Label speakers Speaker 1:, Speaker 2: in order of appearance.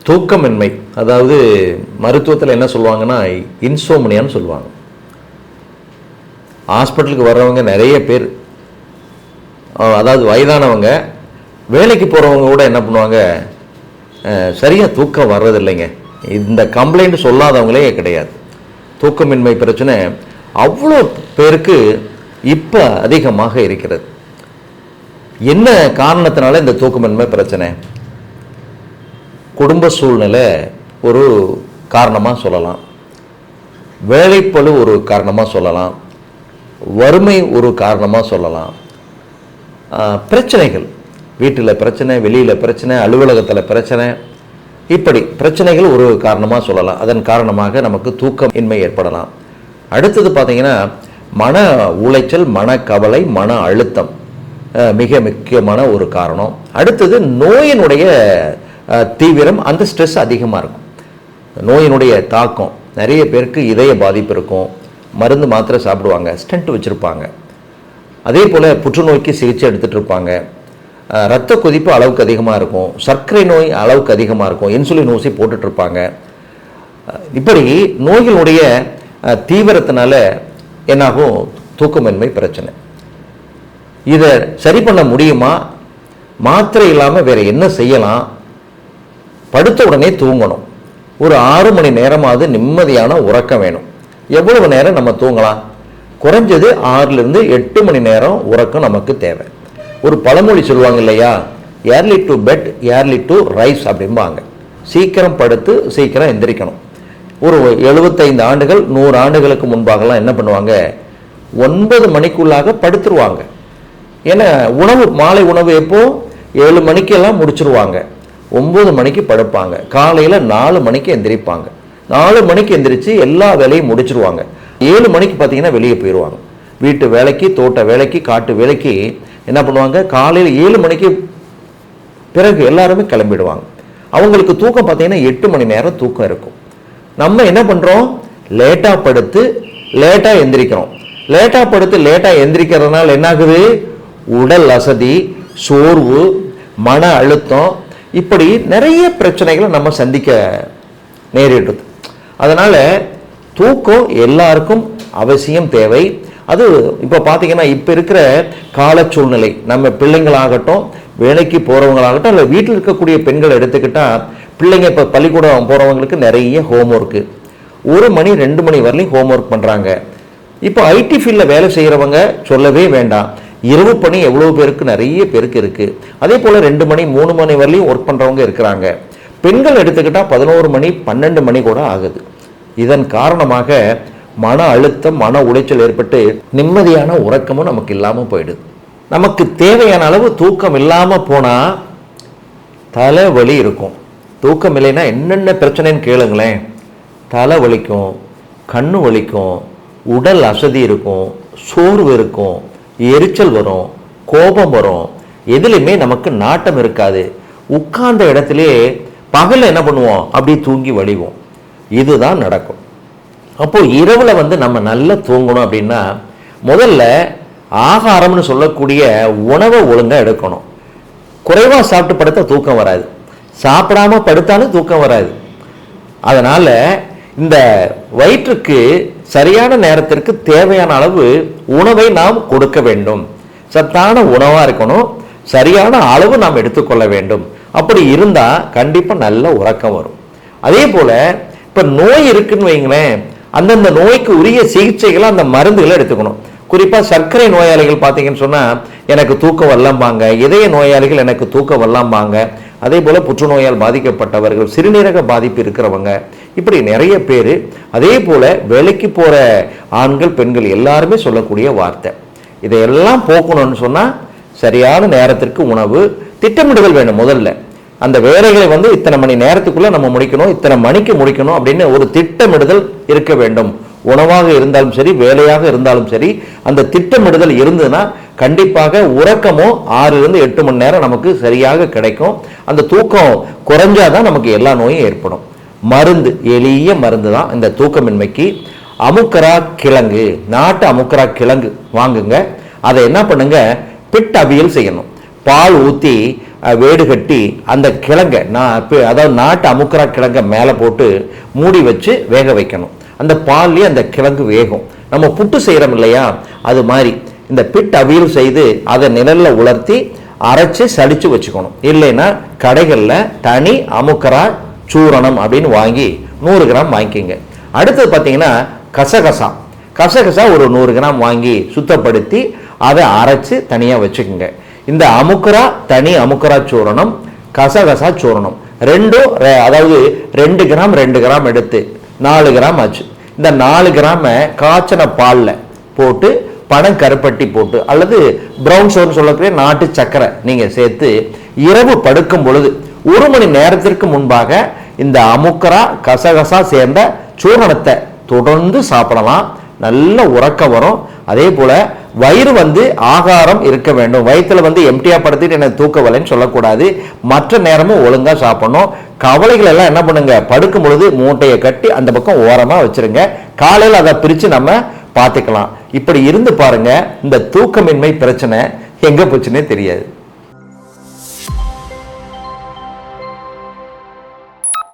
Speaker 1: தூக்கமின்மை, அதாவது மருத்துவத்தில் என்ன சொல்லுவாங்கன்னா இன்சோம்னியான்னு சொல்லுவாங்க. ஹாஸ்பிட்டலுக்கு வர்றவங்க நிறைய பேர், அதாவது வயதானவங்க, வேலைக்கு போகிறவங்க கூட என்ன பண்ணுவாங்க, சரியாக தூக்கம் வர்றதில்லைங்க. இந்த கம்ப்ளைண்ட் சொல்லாதவங்களே கிடையாது. தூக்கமின்மை பிரச்சனை அவ்வளோ பேருக்கு இப்போ அதிகமாக இருக்கிறது. என்ன காரணத்தினால இந்த தூக்கமின்மை பிரச்சனை? குடும்ப சூழ்நிலை ஒரு காரணமாக சொல்லலாம், வேலைப்பளு ஒரு காரணமாக சொல்லலாம், வறுமை ஒரு காரணமாக சொல்லலாம், பிரச்சனைகள், வீட்டில் பிரச்சனை, வெளியில் பிரச்சனை, அலுவலகத்தில் பிரச்சனை, இப்படி பிரச்சனைகள் ஒரு காரணமாக சொல்லலாம். அதன் காரணமாக நமக்கு தூக்கம் இன்மை ஏற்படலாம். அடுத்தது பார்த்தீங்கன்னா மன உளைச்சல், மனக்கவலை, மன அழுத்தம் மிக முக்கியமான ஒரு காரணம். அடுத்தது நோயினுடைய தீவிரம், அந்த ஸ்ட்ரெஸ் அதிகமாக இருக்கும். நோயினுடைய தாக்கம், நிறைய பேருக்கு இதய பாதிப்பு இருக்கும், மருந்து மாத்திரை சாப்பிடுவாங்க, ஸ்டென்ட் வச்சுருப்பாங்க. அதே போல் புற்றுநோய்க்கு சிகிச்சை எடுத்துகிட்டு இருப்பாங்க. இரத்த கொதிப்பு அளவுக்கு அதிகமாக இருக்கும், சர்க்கரை நோய் அளவுக்கு அதிகமாக இருக்கும், இன்சுலின் ஊசி போட்டுட்ருப்பாங்க. இப்படி நோய்களுடைய தீவிரத்தினால என்னாகும், தூக்கமின்மை பிரச்சனை. இதை சரி பண்ண முடியுமா? மாத்திரை இல்லாமல் வேறு என்ன செய்யலாம்? படுத்த உடனே தூங்கணும். ஒரு 6 மணி நேரமாவது நிம்மதியான உறக்கம் வேணும். எவ்வளவு நேரம் நம்ம தூங்கலாம்? குறைஞ்சது 6லிருந்து 8 மணி நேரம் உறக்கம் நமக்கு தேவை. ஒரு பழமொழி சொல்லுவாங்க இல்லையா, early to bed early to rise அப்படிம்பாங்க. சீக்கிரம் படுத்து சீக்கிரம் எந்திரிக்கணும். ஒரு 75 ஆண்டுகள் 100 ஆண்டுகளுக்கு முன்பாகலாம் என்ன பண்ணுவாங்க, 9 மணிக்குள்ளாக படுத்துருவாங்க. ஏன்னா உணவு, மாலை உணவு எப்போ 7 மணிக்கெல்லாம் முடிச்சிருவாங்க, 9 மணிக்கு படுப்பாங்க, காலையில் 4 மணிக்கு எந்திரிப்பாங்க. 4 மணிக்கு எந்திரிச்சு எல்லா வேலையும் முடிச்சிருவாங்க. 7 மணிக்கு பார்த்தீங்கன்னா வெளியே போயிடுவாங்க. வீட்டு வேலைக்கு, தோட்ட வேலைக்கு, காட்டு வேலைக்கு என்ன பண்ணுவாங்க, காலையில் 7 மணிக்கு பிறகு எல்லாருமே கிளம்பிடுவாங்க. அவங்களுக்கு தூக்கம் பார்த்தீங்கன்னா 8 மணி நேரம் தூக்கம் இருக்கும். நம்ம என்ன பண்ணுறோம், லேட்டாக படுத்து லேட்டாக எந்திரிக்கிறோம். லேட்டாக படுத்து லேட்டாக எந்திரிக்கிறதுனால என்னாகுது, உடல் அசதி, சோர்வு, மன அழுத்தம், இப்படி நிறைய பிரச்சனைகளை நம்ம சந்திக்க நேரிடுது. அதனால் தூக்கம் எல்லாருக்கும் அவசியம் தேவை. அது இப்போ பார்த்தீங்கன்னா இப்போ இருக்கிற கால சூழ்நிலை, நம்ம பிள்ளைங்களாகட்டும், வேலைக்கு போகிறவங்களாகட்டும், இல்லை வீட்டில் இருக்கக்கூடிய பெண்கள் எடுத்துக்கிட்டால், பிள்ளைங்க இப்போ பள்ளிக்கூடம் போகிறவங்களுக்கு நிறைய ஹோம்ஒர்க்கு, 1 மணி 2 மணி வரலையும் ஹோம்ஒர்க் பண்ணுறாங்க. இப்போ ஐடி ஃபீல்டில் வேலை செய்கிறவங்க சொல்லவே வேண்டாம், இரவு பணி எவ்வளோ பேருக்கு, நிறைய பேருக்கு இருக்குது. அதே போல் 2 மணி 3 மணி வரலையும் ஒர்க் பண்ணுறவங்க இருக்கிறாங்க. பெண்கள் எடுத்துக்கிட்டால் 11 மணி 12 மணி கூட ஆகுது. இதன் காரணமாக மன அழுத்தம், மன உளைச்சல் ஏற்பட்டு நிம்மதியான உறக்கமும் நமக்கு இல்லாமல் போயிடுது. நமக்கு தேவையான அளவு தூக்கம் இல்லாமல் போனால் தலைவலி இருக்கும். தூக்கம் இல்லைன்னா என்னென்ன பிரச்சனைன்னு கேளுங்களேன். தலை வலிக்கும், கண்ணு வலிக்கும், உடல் அசதி இருக்கும், சோர்வு இருக்கும், எரிச்சல் வரும், கோபம் வரும், எதுலையுமே நமக்கு நாட்டம் இருக்காது. உட்கார்ந்த இடத்திலே பகலில் என்ன பண்ணுவோம், அப்படியே தூங்கி வழிவோம். இதுதான் நடக்கும். அப்போது இரவில் நம்ம நல்லா தூங்கணும் அப்படின்னா முதல்ல ஆகாரம்னு சொல்லக்கூடிய உணவை ஒழுங்காக எடுக்கணும். குறைவாக சாப்பிட்டு படுத்தா தூக்கம் வராது, சாப்பிடாம படுத்தாலும் தூக்கம் வராது. அதனால் இந்த வயிற்றுக்கு சரியான நேரத்திற்கு தேவையான அளவு உணவை நாம் கொடுக்க வேண்டும். சத்தான உணவாக இருக்கணும், சரியான அளவு நாம் எடுத்துக்கொள்ள வேண்டும். அப்படி இருந்தால் கண்டிப்பாக நல்ல உறக்கம் வரும். அதே போல் இப்போ நோய் இருக்குன்னு வைங்களேன், அந்தந்த நோய்க்கு உரிய சிகிச்சைகளை, அந்த மருந்துகளை எடுத்துக்கணும். குறிப்பாக சர்க்கரை நோயாளிகள் பார்த்தீங்கன்னு சொன்னால் எனக்கு தூக்கம் வரலாம்பாங்க, இதய நோயாளிகள் எனக்கு தூக்கம் வரலாம்பாங்க. அதே போல் புற்றுநோயால் பாதிக்கப்பட்டவர்கள், சிறுநீரக பாதிப்பு இருக்கிறவங்க, இப்படி நிறைய பேர். அதே போல் வேலைக்கு போகிற ஆண்கள், பெண்கள் எல்லாருமே சொல்லக்கூடிய வார்த்தை, இதையெல்லாம் போக்கணும்னு சொன்னால் சரியான நேரத்திற்கு உணவு, திட்டமிடுதல் வேணும். முதல்ல அந்த வேலைகளை இத்தனை மணி நேரத்துக்குள்ளே நம்ம முடிக்கணும், இத்தனை மணிக்கு முடிக்கணும் அப்படின்னு ஒரு திட்டமிடுதல் இருக்க வேண்டும். உணவாக இருந்தாலும் சரி, வேலையாக இருந்தாலும் சரி, அந்த திட்டமிடுதல் இருந்ததுன்னா கண்டிப்பாக உறக்கமும் 6லிருந்து 8 மணி நேரம் நமக்கு சரியாக கிடைக்கும். அந்த தூக்கம் குறைஞ்சாதான் நமக்கு எல்லா நோயும் ஏற்படும். மருந்து, எளிய மருந்து தான் இந்த தூக்கமின்மைக்கு. அமுக்கரா கிழங்கு, நாட்டு அமுக்கரா கிழங்கு வாங்குங்க. அதை என்ன பண்ணுங்க, பிட் அவியல் செய்யணும். பால் ஊற்றி வேடு கட்டி அந்த கிழங்கை அதாவது நாட்டு அமுக்கரா கிழங்கை மேலே போட்டு மூடி வச்சு வேக வைக்கணும். அந்த பால்லேயே அந்த கிழங்கு வேகும். நம்ம புட்டு செய்கிறோம் இல்லையா, அது மாதிரி இந்த பிட் அவியல் செய்து அதை நிழலில் உலர்த்தி அரைச்சி சலிச்சு வச்சுக்கணும். இல்லைன்னா கடைகளில் தனி அமுக்கரா சூரணம் அப்படின்னு வாங்கி 100 கிராம் வாங்கிக்கிங்க. அடுத்தது பார்த்தீங்கன்னா கசகசா ஒரு 100 கிராம் வாங்கி சுத்தப்படுத்தி அதை அரைச்சி தனியாக வச்சுக்கோங்க. இந்த அமுக்கரா தனி அமுக்கரா சூரணம், கசகசா சூரணம் ரெண்டும் அதாவது 2 கிராம் எடுத்து 4 கிராம் ஆச்சு. இந்த 4 கிராமை காய்ச்சன பாலில் போட்டு பனம் கருப்பட்டி போட்டு அல்லது பிரவுன் சுகர்னு சொல்லக்கூடிய நாட்டு சக்கரை நீங்கள் சேர்த்து இரவு படுக்கும் பொழுது 1 மணி நேரத்திற்கு முன்பாக இந்த அமுக்கரா கசகசா சேர்ந்த சூரணத்தை தொடர்ந்து சாப்பிடலாம். நல்ல உறக்கம் வரும். அதே போல வயிறு ஆகாரம் இருக்க வேண்டும். வயிற்றுல எம்டியா படுத்திட்டு எனக்கு தூக்க வரலைன்னு சொல்லக்கூடாது. மற்ற நேரமும் ஒழுங்கா சாப்பிடணும். கவலைகள் எல்லாம் என்ன பண்ணுங்க, படுக்கும் பொழுது மூட்டையை கட்டி அந்த பக்கம் ஓரமா வச்சிருங்க. காலையில் அதை பிரிச்சு நம்ம பார்த்துக்கலாம். இப்படி இருந்து பாருங்க, இந்த தூக்கமின்மை பிரச்சனை எங்க போச்சுன்னே தெரியாது.